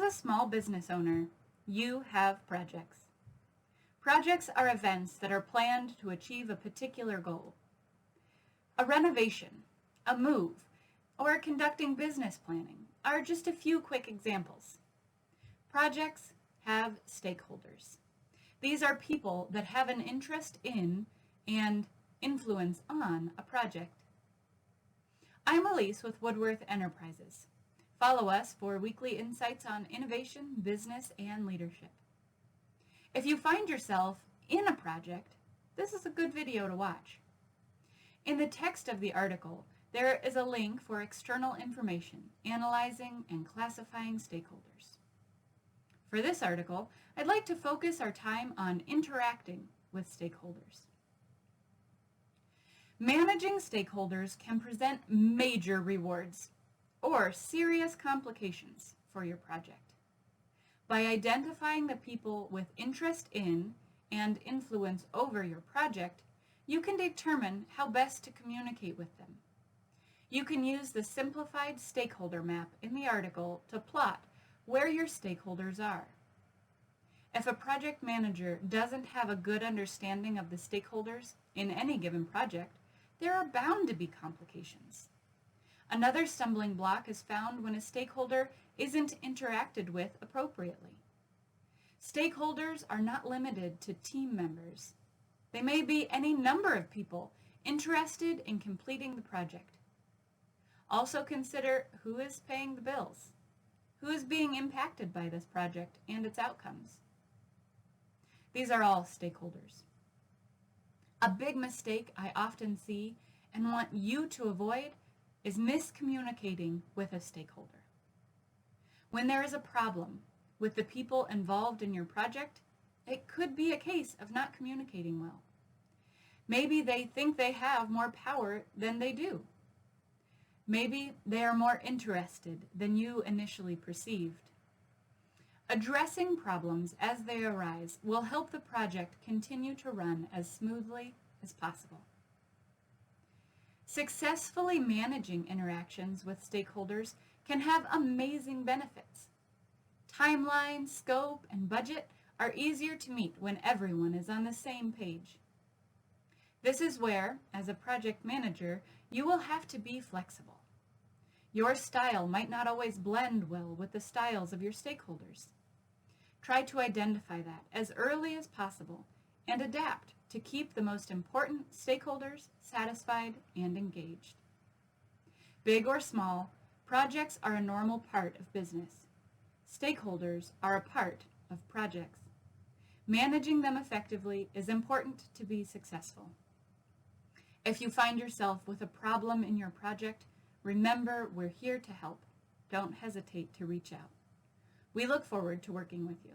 a small business owner, you have projects. Projects are events that are planned to achieve a particular goal. A renovation, a move, or conducting business planning are just a few quick examples. Projects have stakeholders. These are people that have an interest in and influence on a project. I'm Elise with Woodworth Enterprises. Follow us for weekly insights on innovation, business, and leadership. If you find yourself in a project, this is a good video to watch. In the text of the article, there is a link for external information, analyzing and classifying stakeholders. For this article, I'd like to focus our time on interacting with stakeholders. Managing stakeholders can present major rewards or serious complications for your project. By identifying the people with interest in and influence over your project, you can determine how best to communicate with them. You can use the simplified stakeholder map in the article to plot where your stakeholders are. If a project manager doesn't have a good understanding of the stakeholders in any given project, there are bound to be complications. Another stumbling block is found when a stakeholder isn't interacted with appropriately. Stakeholders are not limited to team members. They may be any number of people interested in completing the project. Also consider who is paying the bills, who is being impacted by this project and its outcomes. These are all stakeholders. A big mistake I often see and want you to avoid is miscommunicating with a stakeholder. When there is a problem with the people involved in your project, it could be a case of not communicating well. Maybe they think they have more power than they do. Maybe they are more interested than you initially perceived. Addressing problems as they arise will help the project continue to run as smoothly as possible. Successfully managing interactions with stakeholders can have amazing benefits. Timeline, scope, and budget are easier to meet when everyone is on the same page. This is where, as a project manager, you will have to be flexible. Your style might not always blend well with the styles of your stakeholders. Try to identify that as early as possible and adapt to keep the most important stakeholders satisfied and engaged. Big or small, projects are a normal part of business. Stakeholders are a part of projects. Managing them effectively is important to be successful. If you find yourself with a problem in your project, remember we're here to help. Don't hesitate to reach out. We look forward to working with you.